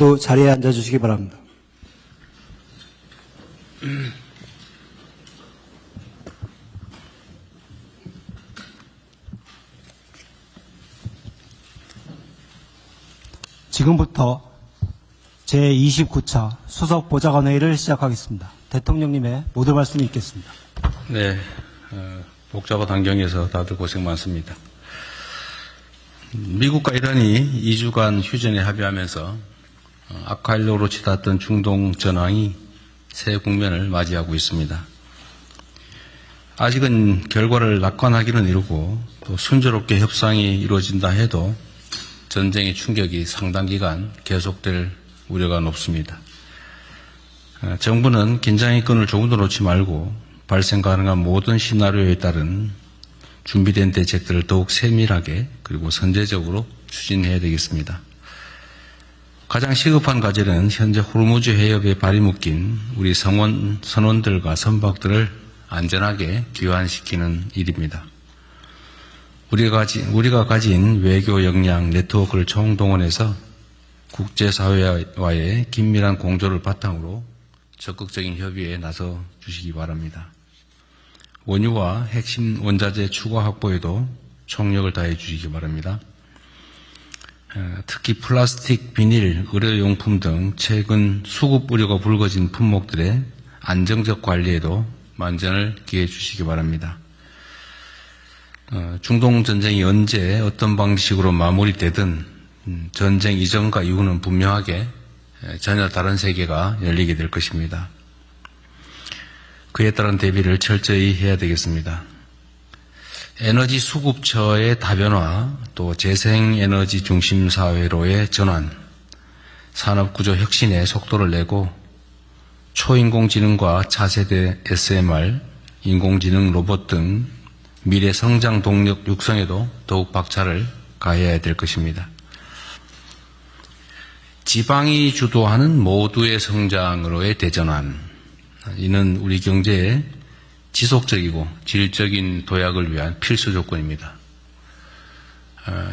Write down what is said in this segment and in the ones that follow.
또 자리에 앉아주시기 바랍니다. 지금부터 제29차 수석보좌관회의를 시작하겠습니다. 대통령님의 모두 말씀이 있겠습니다. 네, 복잡한 환경에서 다들 고생 많습니다. 미국과 이란이 2주간 휴전에 합의하면서 아카일로로 치닫던 중동 전황이 새 국면을 맞이하고 있습니다. 아직은 결과를 낙관하기는 이르고 또 순조롭게 협상이 이루어진다 해도 전쟁의 충격이 상당 기간 계속될 우려가 높습니다. 정부는 긴장의 끈을 조금도 놓지 말고 발생 가능한 모든 시나리오에 따른 준비된 대책들을 더욱 세밀하게 그리고 선제적으로 추진해야 되겠습니다. 가장 시급한 과제는 현재 호르무즈 해협에 발이 묶인 우리 선원들과 선박들을 안전하게 귀환시키는 일입니다. 우리가 가진 외교 역량 네트워크를 총동원해서 국제사회와의 긴밀한 공조를 바탕으로 적극적인 협의에 나서 주시기 바랍니다. 원유와 핵심 원자재 추가 확보에도 총력을 다해 주시기 바랍니다. 특히 플라스틱, 비닐, 의료용품 등 최근 수급 우려가 불거진 품목들의 안정적 관리에도 만전을 기해 주시기 바랍니다. 중동 전쟁이 언제 어떤 방식으로 마무리되든 전쟁 이전과 이후는 분명하게 전혀 다른 세계가 열리게 될 것입니다. 그에 따른 대비를 철저히 해야 되겠습니다. 에너지 수급처의 다변화, 또 재생에너지 중심 사회로의 전환, 산업구조 혁신에 속도를 내고 초인공지능과 차세대 SMR, 인공지능 로봇 등 미래 성장 동력 육성에도 더욱 박차를 가해야 될 것입니다. 지방이 주도하는 모두의 성장으로의 대전환, 이는 우리 경제의 지속적이고 질적인 도약을 위한 필수 조건입니다.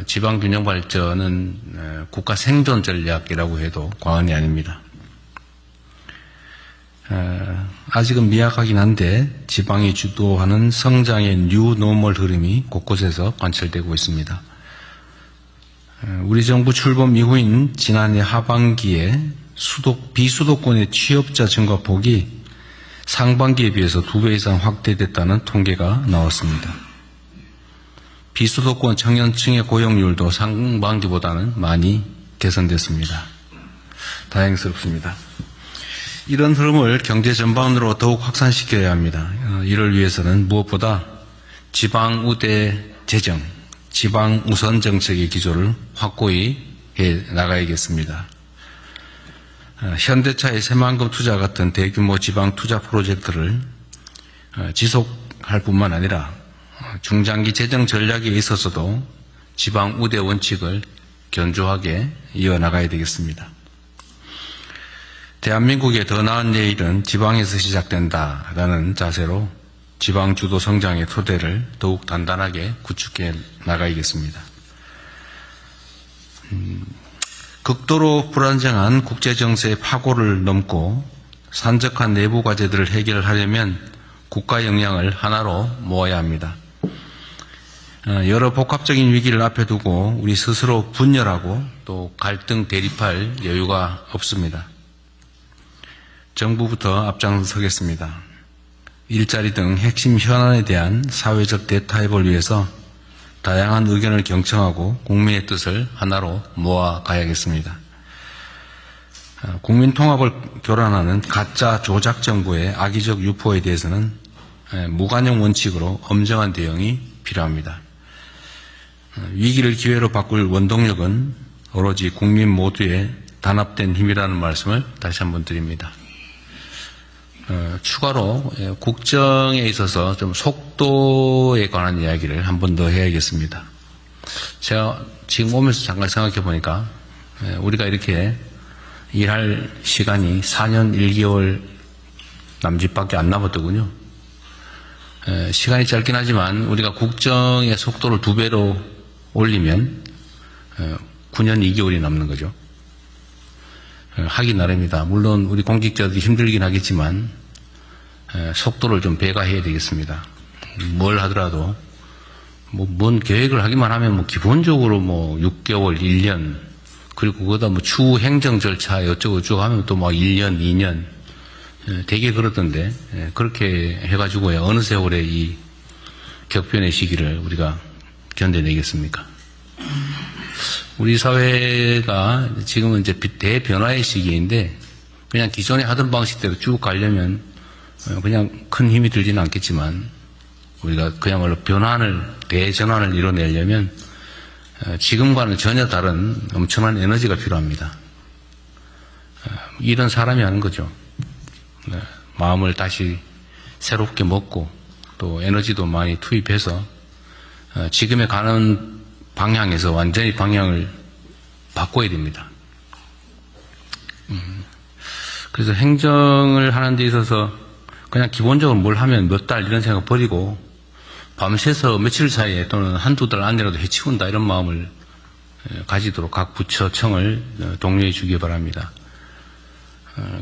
지방균형 발전은 국가 생존 전략이라고 해도 과언이 아닙니다. 아직은 미약하긴 한데 지방이 주도하는 성장의 뉴노멀 흐름이 곳곳에서 관철되고 있습니다. 우리 정부 출범 이후인 지난해 하반기에 비수도권의 취업자 증가폭이 상반기에 비해서 2배 이상 확대됐다는 통계가 나왔습니다. 비수도권 청년층의 고용률도 상반기보다는 많이 개선됐습니다. 다행스럽습니다. 이런 흐름을 경제 전반으로 더욱 확산시켜야 합니다. 이를 위해서는 무엇보다 지방 우대 재정, 지방 우선 정책의 기조를 확고히 해 나가야겠습니다. 현대차의 새만금 투자 같은 대규모 지방 투자 프로젝트를 지속할 뿐만 아니라 중장기 재정 전략에 있어서도 지방 우대 원칙을 견조하게 이어나가야 되겠습니다. 대한민국의 더 나은 내일은 지방에서 시작된다라는 자세로 지방 주도 성장의 토대를 더욱 단단하게 구축해 나가야겠습니다. 극도로 불안정한 국제정세의 파고를 넘고 산적한 내부 과제들을 해결하려면 국가 역량을 하나로 모아야 합니다. 여러 복합적인 위기를 앞에 두고 우리 스스로 분열하고 또 갈등 대립할 여유가 없습니다. 정부부터 앞장서겠습니다. 일자리 등 핵심 현안에 대한 사회적 대타협을 위해서 다양한 의견을 경청하고 국민의 뜻을 하나로 모아가야겠습니다. 국민 통합을 교란하는 가짜 조작 정부의 악의적 유포에 대해서는 무관용 원칙으로 엄정한 대응이 필요합니다. 위기를 기회로 바꿀 원동력은 오로지 국민 모두의 단합된 힘이라는 말씀을 다시 한번 드립니다. 추가로 국정에 있어서 좀 속도에 관한 이야기를 한 번 더 해야겠습니다. 제가 지금 오면서 잠깐 생각해 보니까 우리가 이렇게 일할 시간이 4년 1개월 남짓밖에 안 남았더군요. 시간이 짧긴 하지만 우리가 국정의 속도를 2배로 올리면 9년 2개월이 남는 거죠. 하기 나름이다. 물론 우리 공직자들이 힘들긴 하겠지만 속도를 좀 배가해야 되겠습니다. 뭘 하더라도 뭔 계획을 하기만 하면 기본적으로 6개월, 1년 그리고 그거다 추후 행정 절차 어쩌고 저쩌고 하면 또 1년, 2년 되게 그러던데 그렇게 해가지고야 어느 세월에 이 격변의 시기를 우리가 견뎌내겠습니까? 우리 사회가 지금은 이제 대변화의 시기인데 그냥 기존에 하던 방식대로 쭉 가려면 그냥 큰 힘이 들지는 않겠지만 우리가 그야말로 대전환을 이뤄내려면 지금과는 전혀 다른 엄청난 에너지가 필요합니다. 이런 사람이 하는 거죠. 마음을 다시 새롭게 먹고 또 에너지도 많이 투입해서 지금에 가는 방향에서 완전히 방향을 바꿔야 됩니다. 그래서 행정을 하는 데 있어서 그냥 기본적으로 뭘 하면 몇 달 이런 생각 버리고 밤새서 며칠 사이에 또는 한두 달 안에라도 해치운다 이런 마음을 가지도록 각 부처 청을 독려해 주기 바랍니다.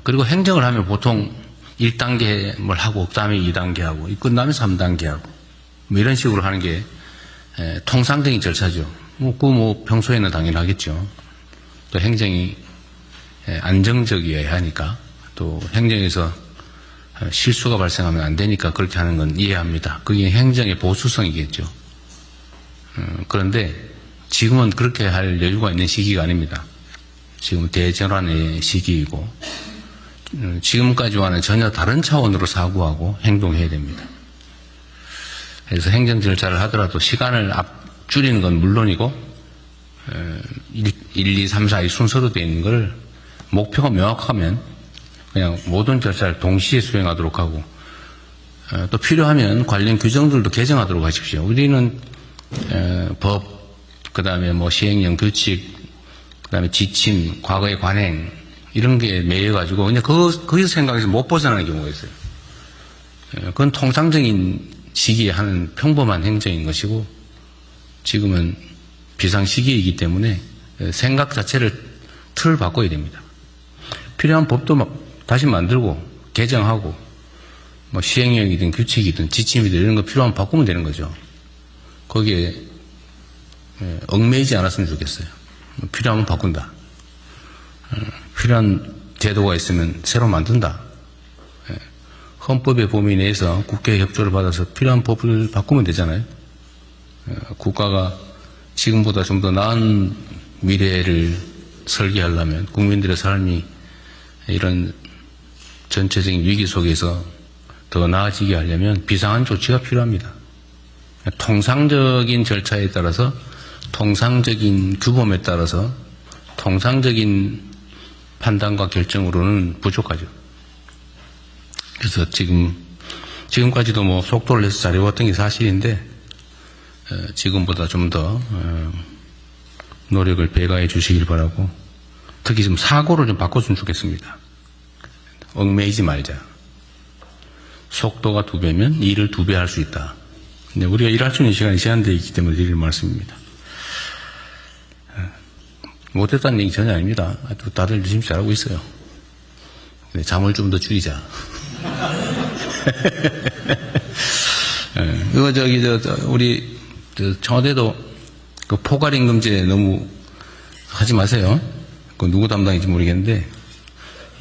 그리고 행정을 하면 보통 1단계 뭘 하고 그다음에 2단계 하고 끝나면 3단계 하고 이런 식으로 하는 게 통상적인 절차죠. 평소에는 당연하겠죠. 또 행정이 안정적이어야 하니까 또 행정에서 실수가 발생하면 안 되니까 그렇게 하는 건 이해합니다. 그게 행정의 보수성이겠죠. 그런데 지금은 그렇게 할 여유가 있는 시기가 아닙니다. 지금 대전환의 시기이고 지금까지와는 전혀 다른 차원으로 사고하고 행동해야 됩니다. 그래서 행정 절차를 하더라도 시간을 줄이는 건 물론이고 1, 2, 3, 4 이 순서로 되어 있는 걸 목표가 명확하면 그냥 모든 절차를 동시에 수행하도록 하고 또 필요하면 관련 규정들도 개정하도록 하십시오. 우리는 법, 그 다음에 시행령 규칙, 그 다음에 지침, 과거의 관행 이런 게 매여가지고 그냥 거기서 생각해서 못 벗어나는 경우가 있어요. 그건 통상적인 시기에 하는 평범한 행정인 것이고 지금은 비상시기이기 때문에 생각 자체를 틀을 바꿔야 됩니다. 필요한 법도 다시 만들고 개정하고 시행령이든 규칙이든 지침이든 이런 거 필요하면 바꾸면 되는 거죠. 거기에 얽매이지 않았으면 좋겠어요. 필요하면 바꾼다. 필요한 제도가 있으면 새로 만든다. 헌법의 범위 내에서 국회의 협조를 받아서 필요한 법을 바꾸면 되잖아요. 국가가 지금보다 좀 더 나은 미래를 설계하려면 국민들의 삶이 이런 전체적인 위기 속에서 더 나아지게 하려면 비상한 조치가 필요합니다. 통상적인 절차에 따라서 통상적인 규범에 따라서 통상적인 판단과 결정으로는 부족하죠. 그래서 지금까지도 속도를 내서 잘해왔던 게 사실인데 지금보다 좀 더 노력을 배가해 주시길 바라고 특히 좀 사고를 좀 바꿨으면 좋겠습니다. 얽매이지 말자. 속도가 2배면 일을 2배 할 수 있다. 근데 우리가 일할 수 있는 시간이 제한되어 있기 때문에 드릴 말씀입니다. 못했다는 얘기 전혀 아닙니다. 다들 열심히 잘하고 있어요. 근데 잠을 좀 더 줄이자. 우리 청와대도 그 포괄임금제 너무 하지 마세요. 그 누구 담당인지 모르겠는데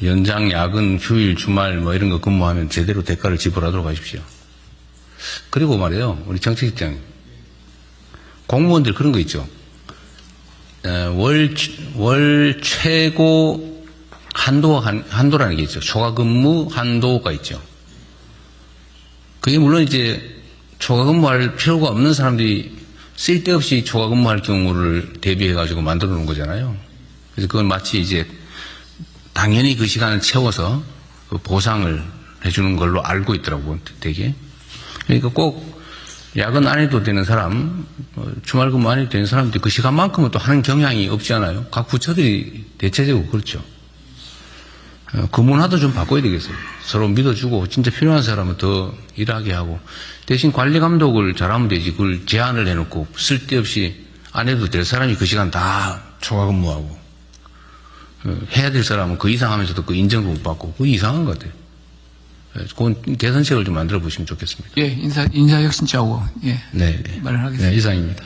연장, 야근, 휴일, 주말 이런 거 근무하면 제대로 대가를 지불하도록 하십시오. 그리고 말이에요. 우리 정책직장 공무원들 그런 거 있죠. 월 최고 한도라는 게 있죠. 초과근무 한도가 있죠. 그게 물론 이제 초과근무할 필요가 없는 사람들이 쓸데없이 초과근무할 경우를 대비해가지고 만들어 놓은 거잖아요. 그래서 그건 마치 이제 당연히 그 시간을 채워서 그 보상을 해주는 걸로 알고 있더라고요, 되게. 그러니까 꼭 야근 안 해도 되는 사람, 주말 근무 안 해도 되는 사람들이 그 시간만큼은 또 하는 경향이 없지 않아요? 각 부처들이 대체적으로 그렇죠. 그 문화도 좀 바꿔야 되겠어요. 서로 믿어주고 진짜 필요한 사람은 더 일하게 하고 대신 관리 감독을 잘하면 되지 그걸 제한을 해놓고 쓸데없이 안 해도 될 사람이 그 시간 다 초과 근무하고 해야 될 사람은 그 이상 하면서도 그 인정도 못 받고, 그거 이상한 것 같아요. 그건 개선책을 좀 만들어 보시면 좋겠습니다. 예, 인사혁신자고, 예. 네. 말을 하겠습니다. 네, 이상입니다.